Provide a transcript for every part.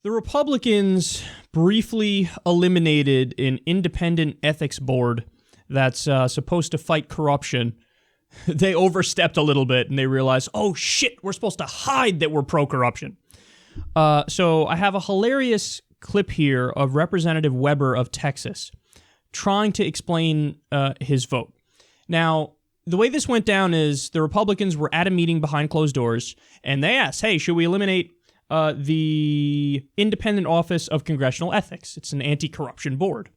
The Republicans briefly eliminated an independent ethics board that's supposed to fight corruption. They overstepped a little bit and they realized, oh shit, we're supposed to hide that we're pro-corruption. So I have a hilarious clip here of Representative Weber of Texas trying to explain his vote. Now, the way this went down is the Republicans were at a meeting behind closed doors and they asked, hey, should we eliminate the Independent Office of Congressional Ethics? It's an anti-corruption board.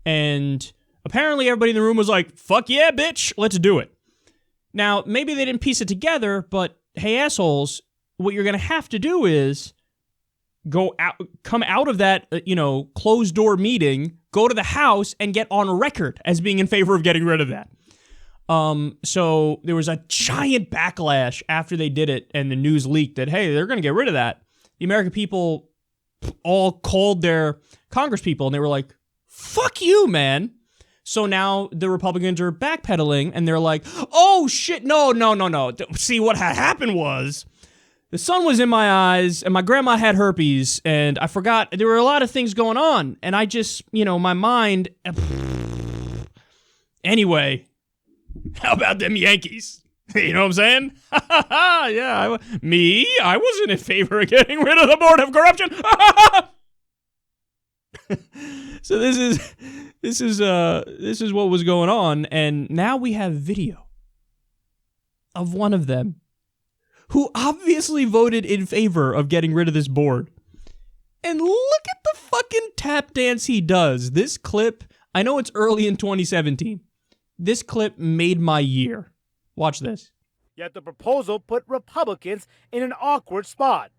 And apparently everybody in the room was like, fuck yeah, bitch, let's do it. Now, maybe they didn't piece it together, but hey, assholes, what you're going to have to do is come out of that, closed door meeting, go to the House and get on record as being in favor of getting rid of that. So there was a giant backlash after they did it and the news leaked that, hey, they're going to get rid of that. The American people all called their congresspeople and they were like, fuck you, man. So now the Republicans are backpedaling and they're like, oh shit, no. See, what had happened was the sun was in my eyes and my grandma had herpes and I forgot there were a lot of things going on. And I just, my mind, anyway, how about them Yankees? You know what I'm saying? Yeah, I wasn't in favor of getting rid of the Board of Corruption. So this is what was going on, and now we have video of one of them who obviously voted in favor of getting rid of this board. And look at the fucking tap dance he does. This clip, I know it's early in 2017. This clip made my year. Watch this. Yet the proposal put Republicans in an awkward spot,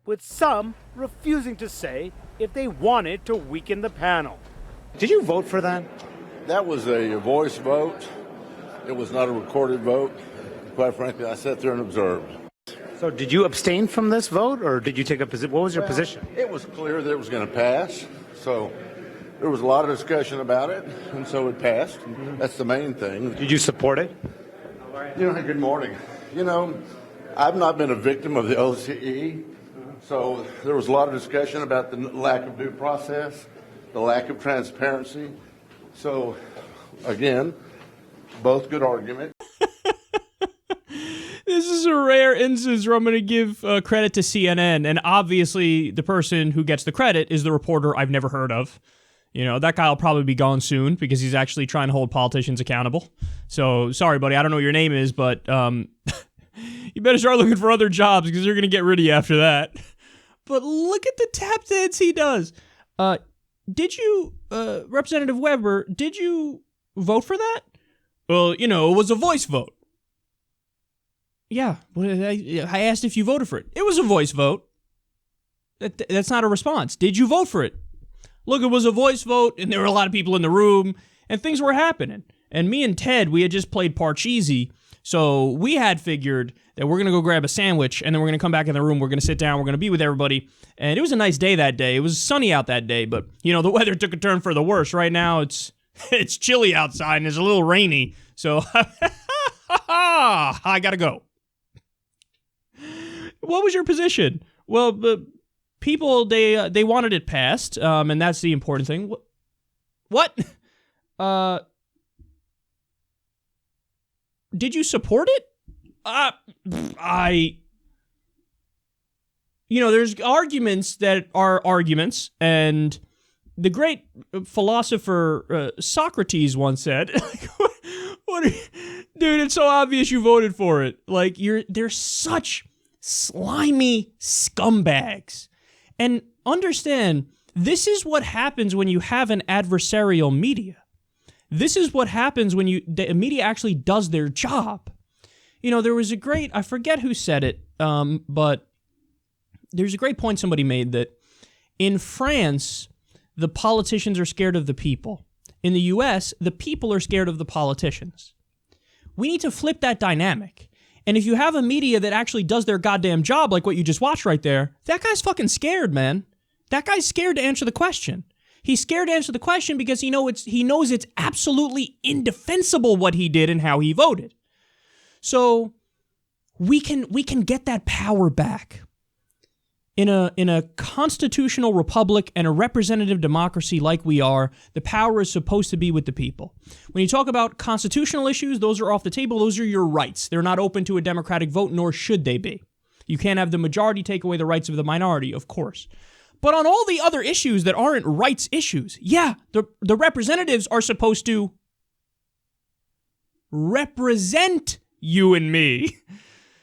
with some refusing to say if they wanted to weaken the panel. Did you vote for that? That was a voice vote. It was not a recorded vote. Quite frankly, I sat there and observed. So did you abstain from this vote, or did you take a position? What was your position? It was clear that it was going to pass, so there was a lot of discussion about it, and so it passed. That's the main thing. Did you support it? Good morning. I've not been a victim of the OCE, so there was a lot of discussion about the lack of due process, the lack of transparency. So, again, both good arguments. This is a rare instance where I'm going to give credit to CNN, and obviously the person who gets the credit is the reporter I've never heard of. That guy will probably be gone soon because he's actually trying to hold politicians accountable. So, sorry, buddy, I don't know what your name is, but you better start looking for other jobs because they're going to get rid of you after that. But look at the tap dance he does. Did you, Representative Weber, did you vote for that? Well, it was a voice vote. Yeah, I asked if you voted for it. It was a voice vote. That's not a response. Did you vote for it? Look, it was a voice vote, and there were a lot of people in the room, and things were happening. And me and Ted, we had just played Parcheesi, so we had figured that we're going to go grab a sandwich, and then we're going to come back in the room, we're going to sit down, we're going to be with everybody. And it was a nice day that day. It was sunny out that day, but, the weather took a turn for the worse. Right now, it's chilly outside, and it's a little rainy, so I got to go. What was your position? Well, people, they wanted it passed, and that's the important thing. What? Did you support it? There's arguments that are arguments, and the great philosopher Socrates once said, dude, it's so obvious you voted for it. Like, they're such slimy scumbags. And understand, this is what happens when you have an adversarial media. This is what happens when the media actually does their job. There was a great, I forget who said it, but there's a great point somebody made that in France, the politicians are scared of the people. In the US, the people are scared of the politicians. We need to flip that dynamic. And if you have a media that actually does their goddamn job, like what you just watched right there, that guy's fucking scared, man. That guy's scared to answer the question. He's scared to answer the question because he knows it's absolutely indefensible what he did and how he voted. So we can get that power back. In a constitutional republic and a representative democracy like we are, the power is supposed to be with the people. When you talk about constitutional issues, those are off the table. Those are your rights. They're not open to a democratic vote, nor should they be. You can't have the majority take away the rights of the minority, of course. But on all the other issues that aren't rights issues, yeah, the representatives are supposed to represent you and me.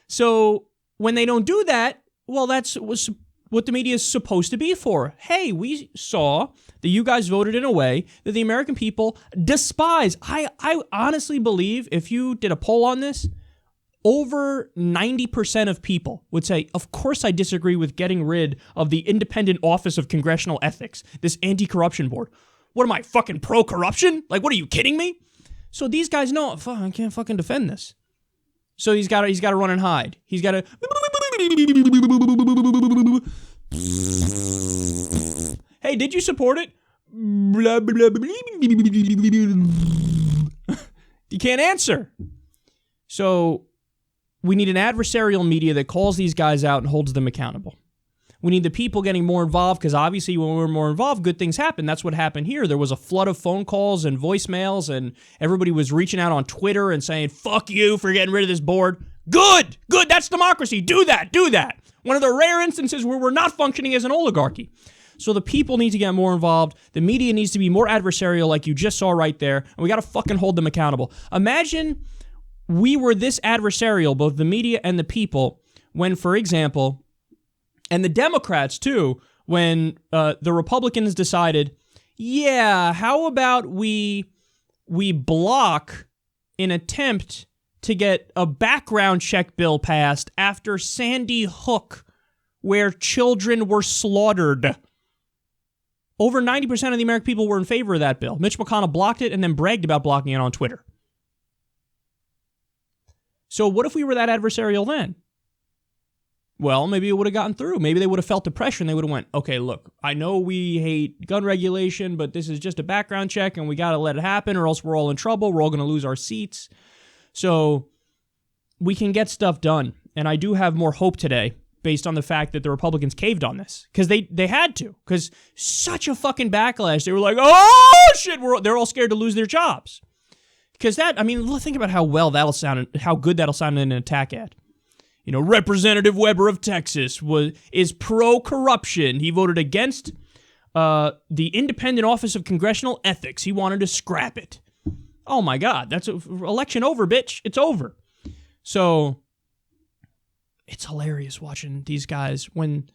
So when they don't do that, well, that's what the media is supposed to be for. Hey, we saw that you guys voted in a way that the American people despise. I honestly believe if you did a poll on this, over 90% of people would say, of course I disagree with getting rid of the Independent Office of Congressional Ethics, this anti-corruption board. What am I, fucking pro-corruption? Like, what are you kidding me? So these guys know, I can't fucking defend this. So he's got to run and hide. He's got to... Hey, did you support it? You can't answer. So we need an adversarial media that calls these guys out and holds them accountable. We need the people getting more involved because obviously when we're more involved, good things happen. That's what happened here. There was a flood of phone calls and voicemails and everybody was reaching out on Twitter and saying, fuck you for getting rid of this board. Good. That's democracy. Do that. One of the rare instances where we're not functioning as an oligarchy. So the people need to get more involved. The media needs to be more adversarial like you just saw right there. And we got to fucking hold them accountable. Imagine we were this adversarial, both the media and the people, when, for example, and the Democrats too, when the Republicans decided, yeah, how about we block an attempt to get a background check bill passed after Sandy Hook, where children were slaughtered. Over 90% of the American people were in favor of that bill. Mitch McConnell blocked it and then bragged about blocking it on Twitter. So what if we were that adversarial then? Well, maybe it would have gotten through. Maybe they would have felt the pressure and they would have went, okay, look, I know we hate gun regulation, but this is just a background check and we got to let it happen or else we're all in trouble. We're all going to lose our seats. So we can get stuff done. And I do have more hope today based on the fact that the Republicans caved on this. Because they had to. Because such a fucking backlash. They were like, oh, shit, they're all scared to lose their jobs. Because think about how well that'll sound, how good that'll sound in an attack ad. You know, Representative Weber of Texas is pro-corruption. He voted against the Independent Office of Congressional Ethics. He wanted to scrap it. Oh my God, that's election over, bitch. It's over. So it's hilarious watching these guys when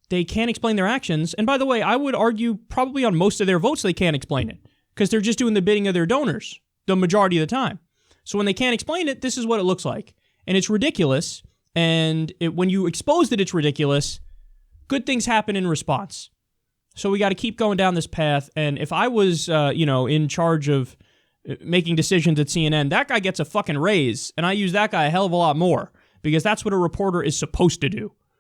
they can't explain their actions. And by the way, I would argue probably on most of their votes they can't explain it because they're just doing the bidding of their donors the majority of the time. So when they can't explain it, this is what it looks like. And it's ridiculous. And when you expose that it's ridiculous, good things happen in response. So we got to keep going down this path. And if I was, in charge of making decisions at CNN, that guy gets a fucking raise. And I use that guy a hell of a lot more because that's what a reporter is supposed to do.